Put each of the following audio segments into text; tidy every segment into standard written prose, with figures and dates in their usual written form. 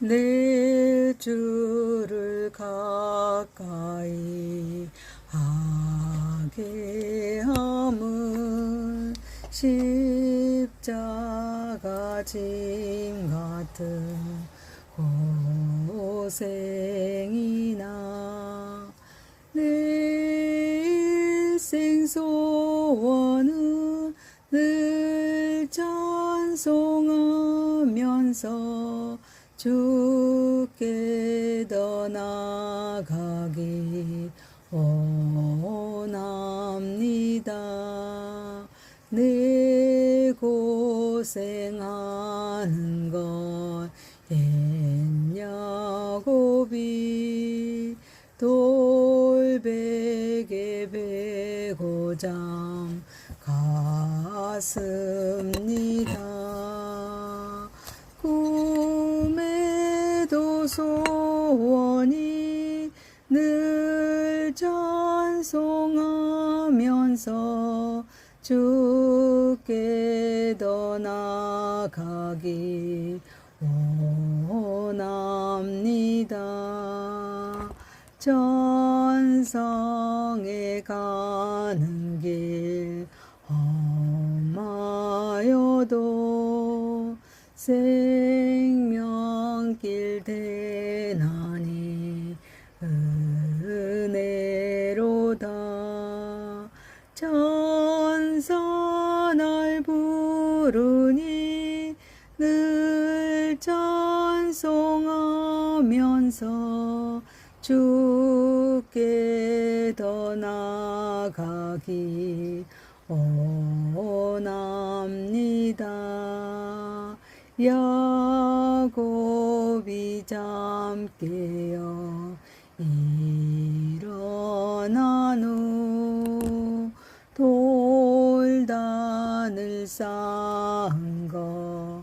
내 주를 가까이 하게 함은 십자가 짐 같은 고생이나 내 일생 소원은 늘 찬송하면서 주께 더 나아가기 원합니다. 내 고생하는 건 옛야곱이 돌베개 베고 잠 갔습니다. 꿈에도 소원이 늘 찬송하면서 주께 더 나아가기 원합니다. 천성에 가는 길 험하여도 생명길 대나니 은혜로다. 천사 날 부르니 늘 찬송하면서 주께 더 나아가기 원합니다. 야곱이 잠 깨어 일어난 후 돌단을 쌓은 거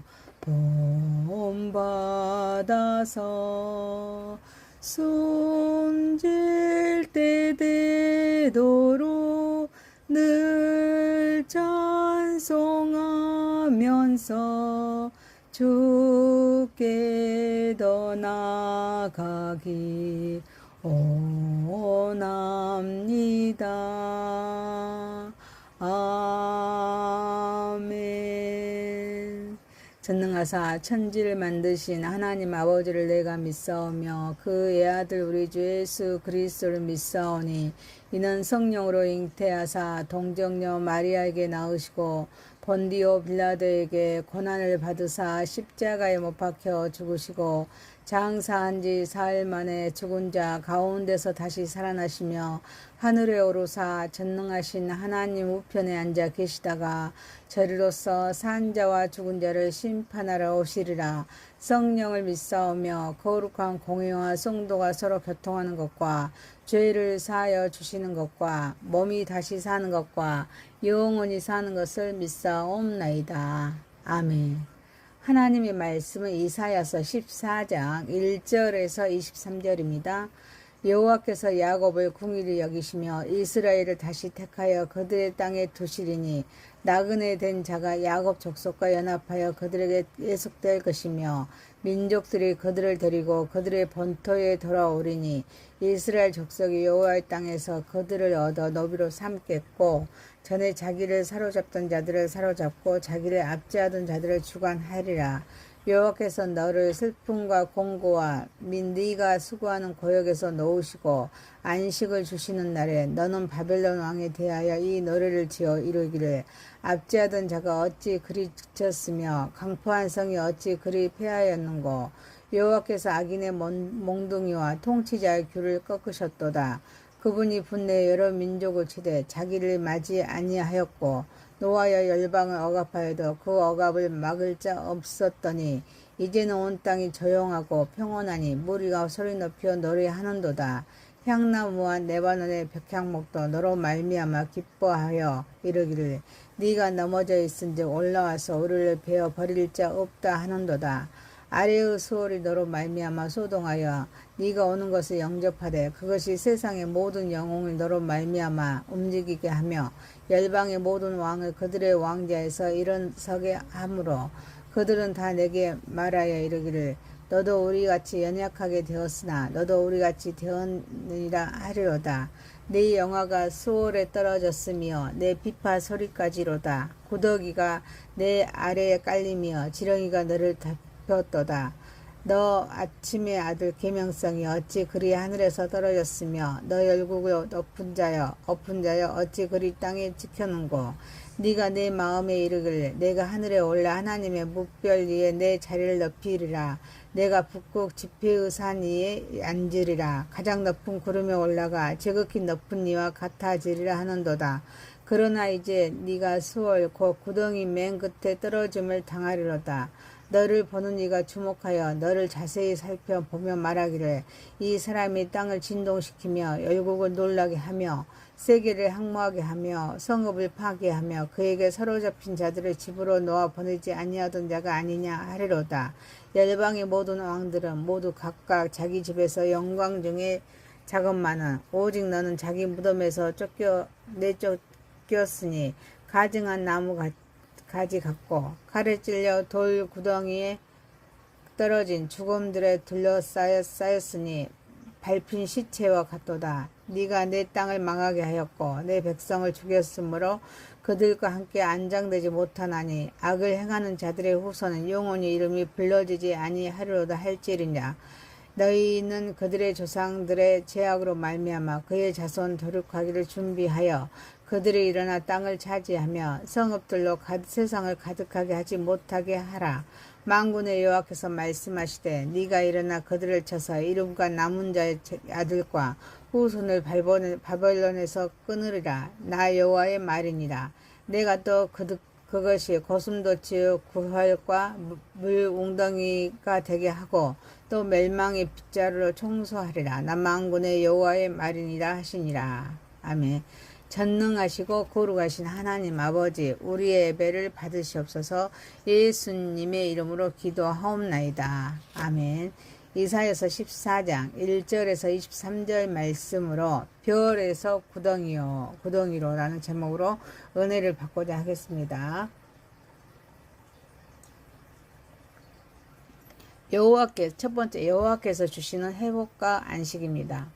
본받아서 손질 때 되도록 늘 찬송하면서 주께 더 나아가기 원합니다. 아멘. 전능하사 천지를 만드신 하나님 아버지를 내가 믿사오며 그 애아들 우리 주 예수 그리스도를 믿사오니 이는 성령으로 잉태하사 동정녀 마리아에게 낳으시고 본디오 빌라도에게 고난을 받으사 십자가에 못 박혀 죽으시고 장사한 지 사흘 만에 죽은 자 가운데서 다시 살아나시며 하늘에 오르사 전능하신 하나님 우편에 앉아 계시다가 저리로서 산 자와 죽은 자를 심판하러 오시리라. 성령을 믿사오며 거룩한 공회와 성도가 서로 교통하는 것과 죄를 사하여 주시는 것과 몸이 다시 사는 것과 영원히 사는 것을 믿사옵나이다. 아멘. 하나님의 말씀은 이사야서 14장 1절에서 23절입니다. 여호와께서 야곱을 궁일히 여기시며 이스라엘을 다시 택하여 그들의 땅에 두시리니 나그네 된 자가 야곱 족속과 연합하여 그들에게 예속될 것이며 민족들이 그들을 데리고 그들의 본토에 돌아오리니 이스라엘 족속이 여호와의 땅에서 그들을 얻어 노비로 삼겠고 전에 자기를 사로잡던 자들을 사로잡고 자기를 압제하던 자들을 주관하리라. 여호와께서 너를 슬픔과 공고와 네가 수고하는 고역에서 놓으시고 안식을 주시는 날에 너는 바벨론 왕에 대하여 이 노래를 지어 이루기를 압제하던 자가 어찌 그리 지쳤으며 강포한 성이 어찌 그리 패하였는고. 여호와께서 악인의 몽둥이와 통치자의 귤을 꺾으셨도다. 그분이 분내에 여러 민족을 치되 자기를 맞이 아니하였고 노하여 열방을 억압하여도 그 억압을 막을 자 없었더니 이제는 온 땅이 조용하고 평온하니 무리가 소리 높여 노래하는도다. 향나무와 레바논의 백향목도 너로 말미암아 기뻐하여 이르기를 네가 넘어져 있은즉 올라와서 우리를 베어 버릴 자 없다 하는도다. 아래의 수월이 너로 말미암아 소동하여 네가 오는 것을 영접하되 그것이 세상의 모든 영웅을 너로 말미암아 움직이게 하며 열방의 모든 왕을 그들의 왕자에서 일어서게 하므로 그들은 다 내게 말하여 이르기를 너도 우리같이 연약하게 되었으나 너도 우리같이 되었느니라 하리로다. 네 영화가 수월에 떨어졌으며 내 비파 소리까지로다. 구더기가 내 아래에 깔리며 지렁이가 너를 덮였도다. 너 아침의 아들 계명성이 어찌 그리 하늘에서 떨어졌으며 너 열국의 엎은 자여 어찌 그리 땅에 찍혔는고. 네가 내 마음에 이르기를 내가 하늘에 올라 하나님의 묵별 위에 내 자리를 높이리라. 내가 북극 지폐의 산 위에 앉으리라. 가장 높은 구름에 올라가 지극히 높은 이와 같아지리라 하는도다. 그러나 이제 네가 수월 곧 구덩이 맨 끝에 떨어짐을 당하리로다. 너를 보는 이가 주목하여 너를 자세히 살펴보며 말하기를 이 사람이 땅을 진동시키며 열국을 놀라게 하며 세계를 항모하게 하며 성읍을 파괴하며 그에게 사로잡힌 자들을 집으로 놓아 보내지 아니하던 자가 아니냐 하리로다. 열방의 모든 왕들은 모두 각각 자기 집에서 영광 중에 작업만은 오직 너는 자기 무덤에서 내쫓겼으니 가증한 나무 가지 같고 칼에 찔려 돌 구덩이에 떨어진 죽음들에 둘러싸였으니 밟힌 시체와 같도다. 네가 내 땅을 망하게 하였고 내 백성을 죽였으므로 그들과 함께 안장되지 못하나니 악을 행하는 자들의 후손은 영원히 이름이 불러지지 아니하리로다 할지니라. 너희는 그들의 조상들의 죄악으로 말미암아 그의 자손 도륙하기를 준비하여 그들이 일어나 땅을 차지하며 성읍들로 세상을 가득하게 하지 못하게 하라. 만군의 여호와께서 말씀하시되 네가 일어나 그들을 쳐서 이름과 남은 자의 아들과 후손을 바벨론에서 끊으리라. 나 여호와의 말이니라. 내가 또 그것이 고슴도치의 구활과 물 웅덩이가 되게 하고 또 멸망의 빗자루로 청소하리라. 나 만군의 여호와의 말이니라 하시니라. 아멘. 전능하시고 거룩하신 하나님 아버지, 우리의 예배를 받으시옵소서. 예수님의 이름으로 기도하옵나이다. 아멘. 이사야서 14장 1절에서 23절 말씀으로 별에서 구덩이로 라는 제목으로 은혜를 받고자 하겠습니다. 첫 번째 여호와께서 주시는 회복과 안식입니다.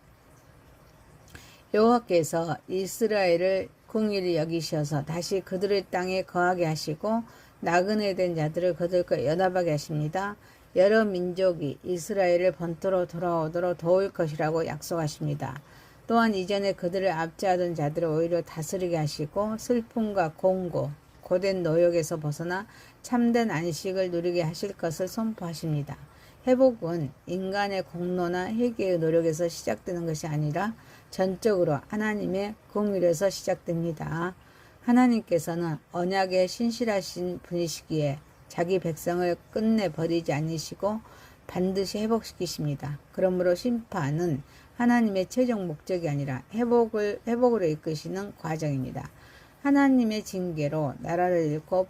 여호와께서 이스라엘을 긍휼히 여기셔서 다시 그들의 땅에 거하게 하시고 나그네 된 자들을 그들과 연합하게 하십니다. 여러 민족이 이스라엘을 본토로 돌아오도록 도울 것이라고 약속하십니다. 또한 이전에 그들을 압제하던 자들을 오히려 다스리게 하시고 슬픔과 공고, 고된 노역에서 벗어나 참된 안식을 누리게 하실 것을 선포하십니다. 회복은 인간의 공로나 회개의 노력에서 시작되는 것이 아니라 전적으로 하나님의 긍휼에서 시작됩니다. 하나님께서는 언약에 신실하신 분이시기에 자기 백성을 끝내 버리지 않으시고 반드시 회복시키십니다. 그러므로 심판은 하나님의 최종 목적이 아니라 회복으로 이끄시는 과정입니다. 하나님의 징계로 나라를 잃고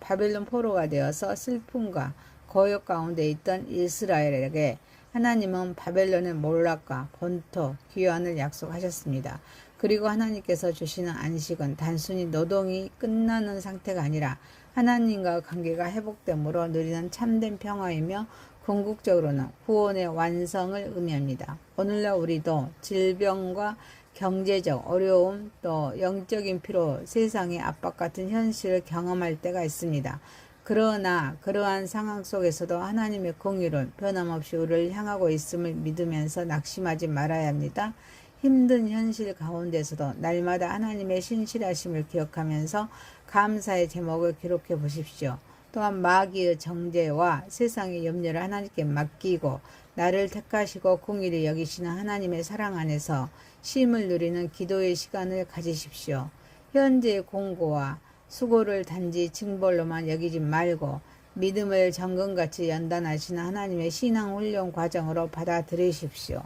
바벨론 포로가 되어서 슬픔과 고역 가운데 있던 이스라엘에게 하나님은 바벨론의 몰락과 본토, 귀환을 약속하셨습니다. 그리고 하나님께서 주시는 안식은 단순히 노동이 끝나는 상태가 아니라 하나님과 관계가 회복됨으로 누리는 참된 평화이며 궁극적으로는 구원의 완성을 의미합니다. 오늘날 우리도 질병과 경제적 어려움, 또 영적인 피로, 세상의 압박 같은 현실을 경험할 때가 있습니다. 그러나 그러한 상황 속에서도 하나님의 긍휼은 변함없이 우리를 향하고 있음을 믿으면서 낙심하지 말아야 합니다. 힘든 현실 가운데서도 날마다 하나님의 신실하심을 기억하면서 감사의 제목을 기록해 보십시오. 또한 마귀의 정죄와 세상의 염려를 하나님께 맡기고 나를 택하시고 긍휼히 여기시는 하나님의 사랑 안에서 쉼을 누리는 기도의 시간을 가지십시오. 현재의 공고와 수고를 단지 징벌로만 여기지 말고 믿음을 정금같이 연단하시는 하나님의 신앙훈련 과정으로 받아들이십시오.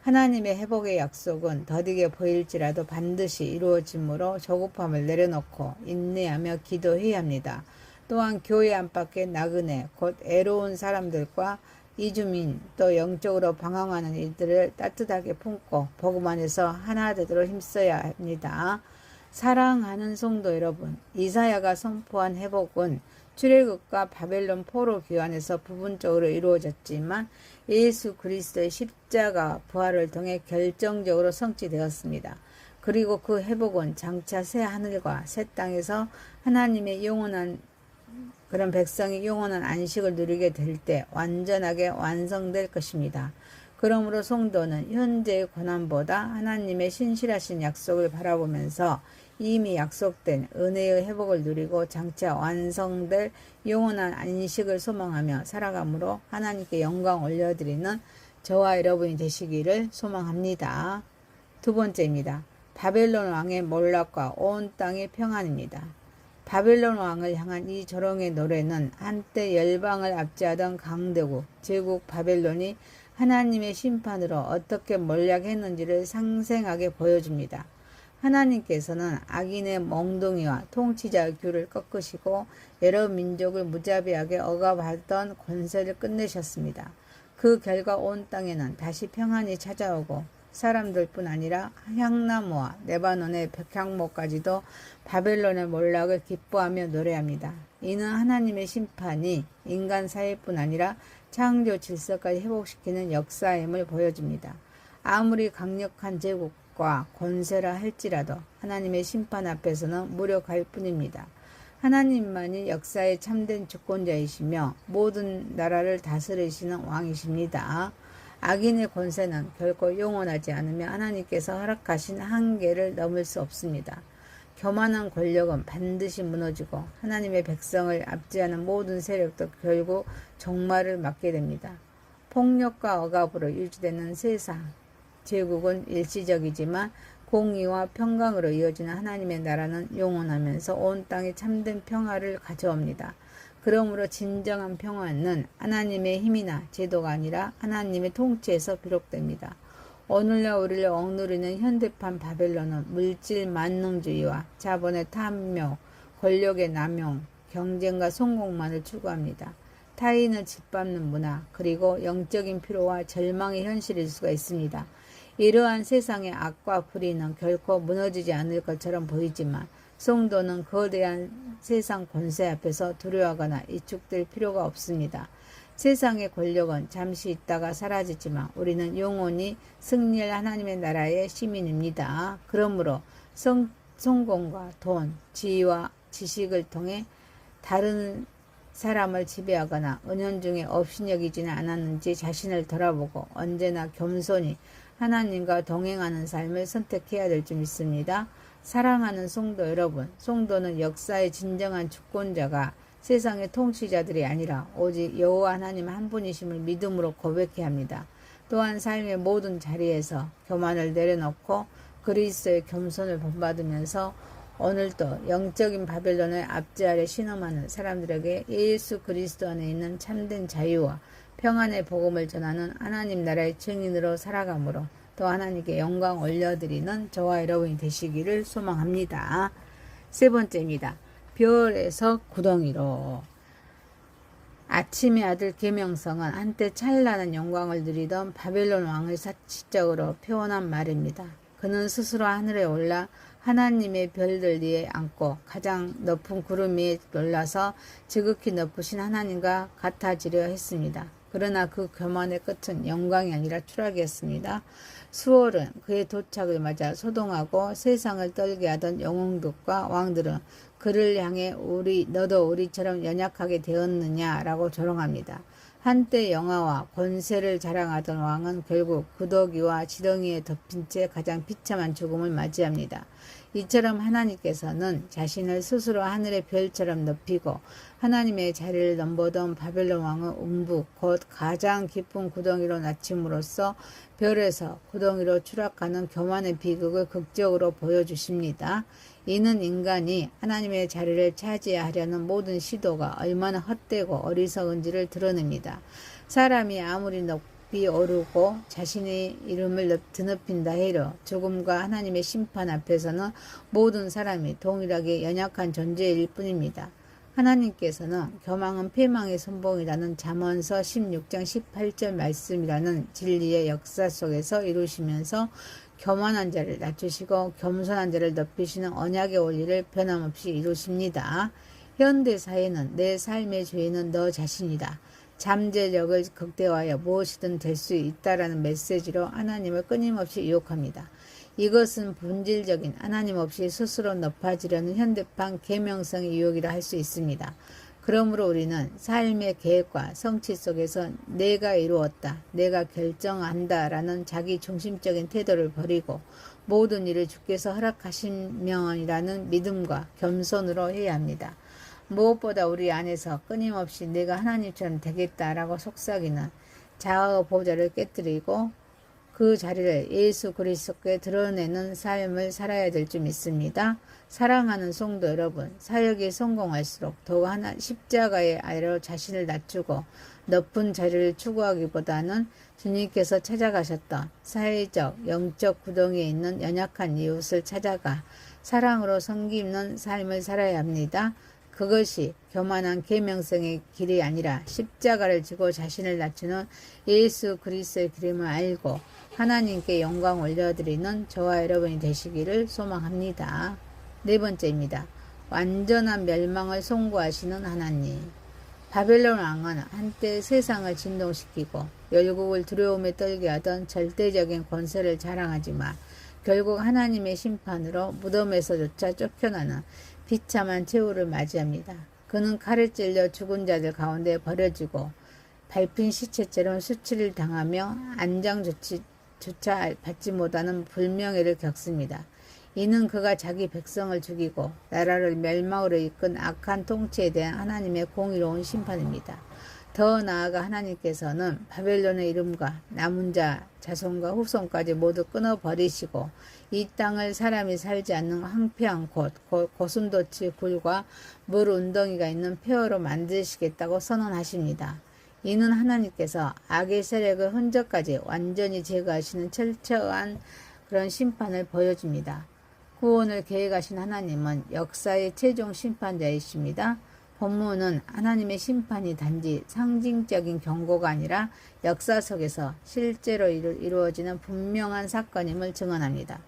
하나님의 회복의 약속은 더디게 보일지라도 반드시 이루어지므로 조급함을 내려놓고 인내하며 기도해야 합니다. 또한 교회 안팎의 나그네, 곧 애로운 사람들과 이주민, 또 영적으로 방황하는 이들을 따뜻하게 품고 복음 안에서 하나 되도록 힘써야 합니다. 사랑하는 성도 여러분, 이사야가 선포한 회복은 출애굽과 바벨론 포로 귀환에서 부분적으로 이루어졌지만 예수 그리스도의 십자가 부활을 통해 결정적으로 성취되었습니다. 그리고 그 회복은 장차 새 하늘과 새 땅에서 하나님의 영원한 그런 백성이 영원한 안식을 누리게 될 때 완전하게 완성될 것입니다. 그러므로 성도는 현재의 고난보다 하나님의 신실하신 약속을 바라보면서 이미 약속된 은혜의 회복을 누리고 장차 완성될 영원한 안식을 소망하며 살아감으로 하나님께 영광 올려드리는 저와 여러분이 되시기를 소망합니다. 두 번째입니다. 바벨론 왕의 몰락과 온 땅의 평안입니다. 바벨론 왕을 향한 이 조롱의 노래는 한때 열방을 압제하던 강대국 제국 바벨론이 하나님의 심판으로 어떻게 몰락했는지를 상생하게 보여줍니다. 하나님께서는 악인의 몽둥이와 통치자의 귤을 꺾으시고 여러 민족을 무자비하게 억압하던 권세를 끝내셨습니다. 그 결과 온 땅에는 다시 평안이 찾아오고 사람들뿐 아니라 향나무와 레바논의 백향목까지도 바벨론의 몰락을 기뻐하며 노래합니다. 이는 하나님의 심판이 인간 사회뿐 아니라 창조 질서까지 회복시키는 역사임을 보여줍니다. 아무리 강력한 제국과 권세라 할지라도 하나님의 심판 앞에서는 무력할 뿐입니다. 하나님만이 역사의 참된 주권자이시며 모든 나라를 다스리시는 왕이십니다. 악인의 권세는 결코 영원하지 않으며 하나님께서 허락하신 한계를 넘을 수 없습니다. 교만한 권력은 반드시 무너지고 하나님의 백성을 압제하는 모든 세력도 결국 종말을 맞게 됩니다. 폭력과 억압으로 유지되는 세상, 제국은 일시적이지만 공의와 평강으로 이어지는 하나님의 나라는 영원하면서 온 땅에 참된 평화를 가져옵니다. 그러므로 진정한 평화는 하나님의 힘이나 제도가 아니라 하나님의 통치에서 비롯됩니다. 오늘날 우리를 억누르는 현대판 바벨론은 물질 만능주의와 자본의 탐욕, 권력의 남용, 경쟁과 성공만을 추구합니다. 타인을 짓밟는 문화, 그리고 영적인 피로와 절망의 현실일 수가 있습니다. 이러한 세상의 악과 불의는 결코 무너지지 않을 것처럼 보이지만 성도는 거대한 세상 권세 앞에서 두려워하거나 위축될 필요가 없습니다. 세상의 권력은 잠시 있다가 사라지지만 우리는 영원히 승리할 하나님의 나라의 시민입니다. 그러므로 성공과 돈, 지위와 지식을 통해 다른 사람을 지배하거나 은연중에 업신여기지는 않았는지 자신을 돌아보고 언제나 겸손히 하나님과 동행하는 삶을 선택해야 될 줄 믿습니다. 사랑하는 성도 여러분, 성도는 역사의 진정한 주권자가 세상의 통치자들이 아니라 오직 여호와 하나님 한 분이심을 믿음으로 고백해야 합니다. 또한 삶의 모든 자리에서 교만을 내려놓고 그리스도의 겸손을 본받으면서 오늘도 영적인 바벨론의 압제 아래 신음하는 사람들에게 예수 그리스도 안에 있는 참된 자유와 평안의 복음을 전하는 하나님 나라의 증인으로 살아감으로 또 하나님께 영광 올려드리는 저와 여러분이 되시기를 소망합니다. 세 번째입니다. 별에서 구덩이로. 아침의 아들 계명성은 한때 찬란한 영광을 누리던 바벨론 왕을 사치적으로 표현한 말입니다. 그는 스스로 하늘에 올라 하나님의 별들 위에 앉고 가장 높은 구름 위에 올라서 지극히 높으신 하나님과 같아지려 했습니다. 그러나 그 교만의 끝은 영광이 아니라 추락이었습니다. 수월은 그의 도착을 맞아 소동하고 세상을 떨게 하던 영웅들과 왕들은 그를 향해 너도 우리처럼 연약하게 되었느냐라고 조롱합니다. 한때 영화와 권세를 자랑하던 왕은 결국 구더기와 지렁이에 덮인 채 가장 비참한 죽음을 맞이합니다. 이처럼 하나님께서는 자신을 스스로 하늘의 별처럼 높이고 하나님의 자리를 넘보던 바벨론 왕을 움북 곧 가장 깊은 구덩이로 낮춤으로써 별에서 구덩이로 추락하는 교만의 비극을 극적으로 보여주십니다. 이는 인간이 하나님의 자리를 차지하려는 모든 시도가 얼마나 헛되고 어리석은지를 드러냅니다. 사람이 아무리 높이 오르고 자신의 이름을 드높인다 해도 죽음과 하나님의 심판 앞에서는 모든 사람이 동일하게 연약한 존재일 뿐입니다. 하나님께서는 교만은 패망의 선봉이라는 잠언서 16장 18절 말씀이라는 진리의 역사 속에서 이루시면서 교만한 자를 낮추시고 겸손한 자를 높이시는 언약의 원리를 변함없이 이루십니다. 현대 사회는 내 삶의 주인은 너 자신이다. 잠재력을 극대화하여 무엇이든 될 수 있다라는 메시지로 하나님을 끊임없이 유혹합니다. 이것은 본질적인 하나님 없이 스스로 높아지려는 현대판 계명성의 유혹이라 할 수 있습니다. 그러므로 우리는 삶의 계획과 성취 속에서 내가 이루었다, 내가 결정한다 라는 자기 중심적인 태도를 버리고 모든 일을 주께서 허락하시면이라는 믿음과 겸손으로 해야 합니다. 무엇보다 우리 안에서 끊임없이 내가 하나님처럼 되겠다라고 속삭이는 자아 보좌를 깨뜨리고 그 자리를 예수 그리스도께 드러내는 삶을 살아야 될 줄 믿습니다. 사랑하는 성도 여러분, 사역이 성공할수록 더욱 십자가의 아래로 자신을 낮추고 높은 자리를 추구하기보다는 주님께서 찾아가셨던 사회적, 영적 구덩이에 있는 연약한 이웃을 찾아가 사랑으로 섬기는 삶을 살아야 합니다. 그것이 교만한 계명성의 길이 아니라 십자가를 지고 자신을 낮추는 예수 그리스도의 길임을 알고 하나님께 영광 올려드리는 저와 여러분이 되시기를 소망합니다. 네 번째입니다. 완전한 멸망을 송구하시는 하나님. 바벨론 왕은 한때 세상을 진동시키고 열국을 두려움에 떨게 하던 절대적인 권세를 자랑하지만 결국 하나님의 심판으로 무덤에서조차 쫓겨나는 비참한 최후를 맞이합니다. 그는 칼에 찔려 죽은 자들 가운데 버려지고 밟힌 시체처럼 수치를 당하며 안장조차 받지 못하는 불명예를 겪습니다. 이는 그가 자기 백성을 죽이고 나라를 멸망으로 이끈 악한 통치에 대한 하나님의 공의로운 심판입니다. 더 나아가 하나님께서는 바벨론의 이름과 남은 자, 자손과 후손까지 모두 끊어버리시고 이 땅을 사람이 살지 않는 황폐한 곳, 고슴도치 굴과 물 운덩이가 있는 폐허로 만드시겠다고 선언하십니다. 이는 하나님께서 악의 세력의 흔적까지 완전히 제거하시는 철저한 그런 심판을 보여줍니다. 구원을 계획하신 하나님은 역사의 최종 심판자이십니다. 본문은 하나님의 심판이 단지 상징적인 경고가 아니라 역사 속에서 실제로 이루어지는 분명한 사건임을 증언합니다.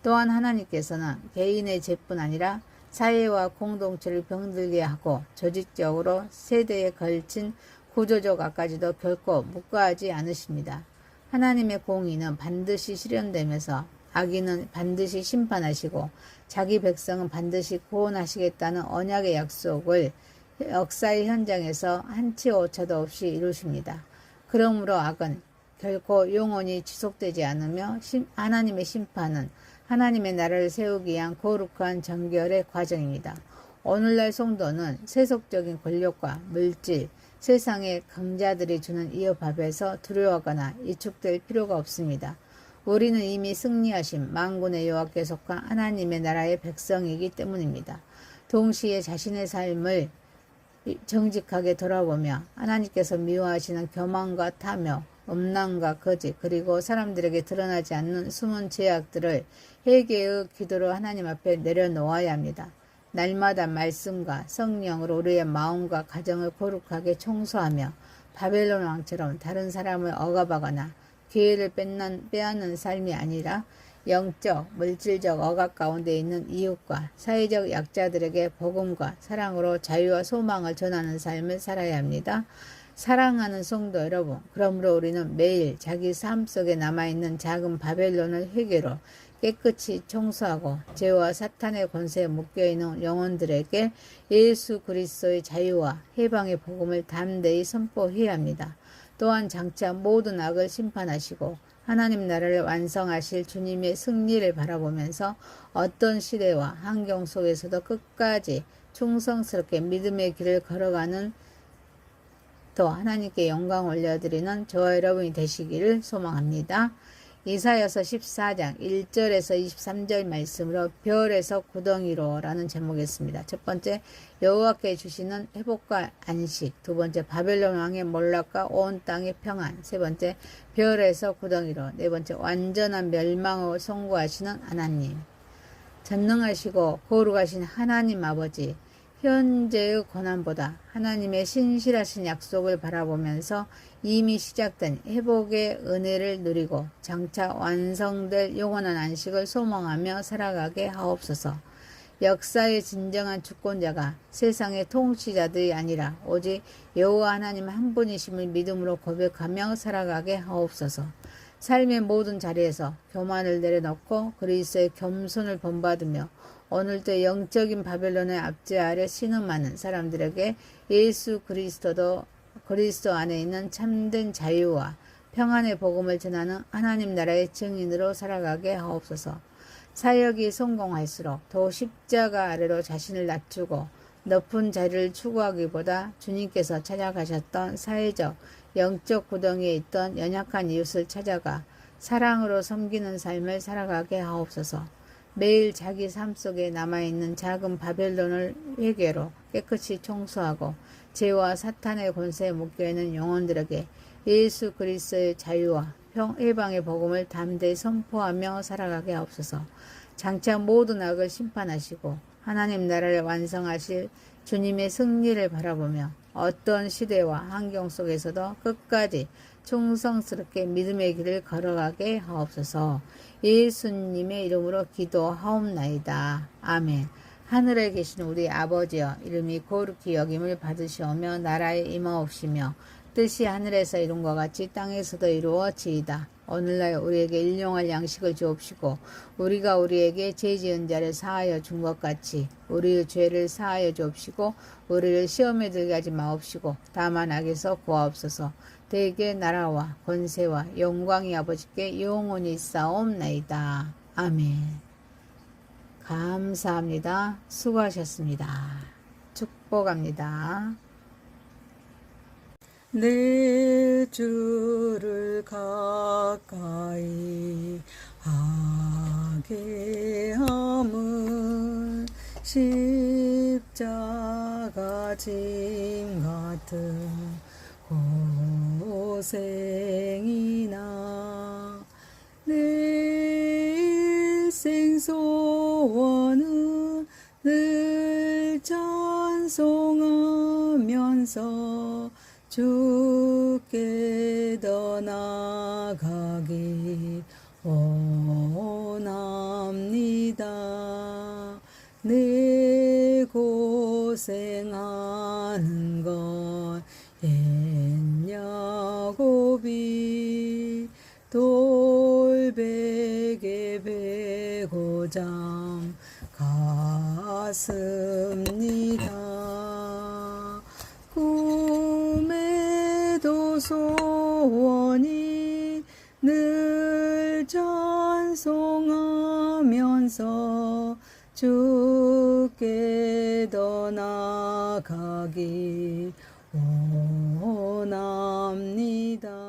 또한 하나님께서는 개인의 죄뿐 아니라 사회와 공동체를 병들게 하고 조직적으로 세대에 걸친 구조적 악까지도 결코 묵과하지 않으십니다. 하나님의 공의는 반드시 실현되면서 악인은 반드시 심판하시고 자기 백성은 반드시 구원하시겠다는 언약의 약속을 역사의 현장에서 한치 오차도 없이 이루십니다. 그러므로 악은 결코 영원히 지속되지 않으며 하나님의 심판은 하나님의 나라를 세우기 위한 거룩한 정결의 과정입니다. 오늘날 성도는 세속적인 권력과 물질, 세상의 강자들이 주는 이어밥에서 두려워하거나 위축될 필요가 없습니다. 우리는 이미 승리하신 만군의 여호와께 속한 하나님의 나라의 백성이기 때문입니다. 동시에 자신의 삶을 정직하게 돌아보며 하나님께서 미워하시는 교만과 탐욕, 음란과 거짓, 그리고 사람들에게 드러나지 않는 숨은 죄악들을 회개의 기도로 하나님 앞에 내려놓아야 합니다. 날마다 말씀과 성령으로 우리의 마음과 가정을 거룩하게 청소하며 바벨론 왕처럼 다른 사람을 억압하거나 기회를 빼앗는 삶이 아니라 영적, 물질적 억압 가운데 있는 이웃과 사회적 약자들에게 복음과 사랑으로 자유와 소망을 전하는 삶을 살아야 합니다. 사랑하는 성도 여러분, 그러므로 우리는 매일 자기 삶 속에 남아있는 작은 바벨론을 회개로 깨끗이 청소하고 죄와 사탄의 권세에 묶여있는 영혼들에게 예수 그리스도의 자유와 해방의 복음을 담대히 선포해야 합니다. 또한 장차 모든 악을 심판하시고 하나님 나라를 완성하실 주님의 승리를 바라보면서 어떤 시대와 환경 속에서도 끝까지 충성스럽게 믿음의 길을 걸어가는 또 하나님께 영광 올려드리는 저와 여러분이 되시기를 소망합니다. 이사야서 14장 1절에서 23절 말씀으로 별에서 구덩이로 라는 제목이었습니다. 첫 번째, 여호와께 주시는 회복과 안식. 두 번째, 바벨론 왕의 몰락과 온 땅의 평안. 세 번째, 별에서 구덩이로. 네 번째, 완전한 멸망을 선고하시는 하나님. 전능하시고 거룩하신 하나님 아버지, 현재의 고난보다 하나님의 신실하신 약속을 바라보면서 이미 시작된 회복의 은혜를 누리고 장차 완성될 영원한 안식을 소망하며 살아가게 하옵소서. 역사의 진정한 주권자가 세상의 통치자들이 아니라 오직 여호와 하나님 한 분이심을 믿음으로 고백하며 살아가게 하옵소서. 삶의 모든 자리에서 교만을 내려놓고 그리스도의 겸손을 본받으며 오늘도 영적인 바벨론의 압제 아래 신음하는 사람들에게 예수 그리스도 안에 있는 참된 자유와 평안의 복음을 전하는 하나님 나라의 증인으로 살아가게 하옵소서. 사역이 성공할수록 더 십자가 아래로 자신을 낮추고 높은 자리를 추구하기보다 주님께서 찾아가셨던 사회적, 영적 구덩이에 있던 연약한 이웃을 찾아가 사랑으로 섬기는 삶을 살아가게 하옵소서. 매일 자기 삶 속에 남아있는 작은 바벨론을 회개로 깨끗이 청소하고 죄와 사탄의 권세에 묶여있는 영혼들에게 예수 그리스도의 자유와 해방의 복음을 담대히 선포하며 살아가게 하옵소서. 장차 모든 악을 심판하시고 하나님 나라를 완성하실 주님의 승리를 바라보며 어떤 시대와 환경 속에서도 끝까지 충성스럽게 믿음의 길을 걸어가게 하옵소서. 예수님의 이름으로 기도하옵나이다. 아멘. 하늘에 계신 우리 아버지여, 이름이 거룩히 여김을 받으시오며 나라에 임하옵시며 뜻이 하늘에서 이룬 것 같이 땅에서도 이루어지이다. 오늘날 우리에게 일용할 양식을 주옵시고 우리가 우리에게 죄 지은 자를 사하여 준 것 같이 우리의 죄를 사하여 주옵시고 우리를 시험에 들게 하지 마옵시고 다만 악에서 구하옵소서. 대개 나라와 권세와 영광이 아버지께 영원히 있사옵나이다. 아멘. 감사합니다. 수고하셨습니다. 축복합니다. 내 주를 가까이 하게 함은 십자가 짐 같은 고생이나 내 일생 소원은 늘 찬송하면서 주께 더 나아가기 원합니다. 내 고생하는 건 옛 야곱이 돌베개 베고 잠 갔습니다. 꿈에도 소원이 늘 찬송하면서 주께 더 나아가기 원합니다.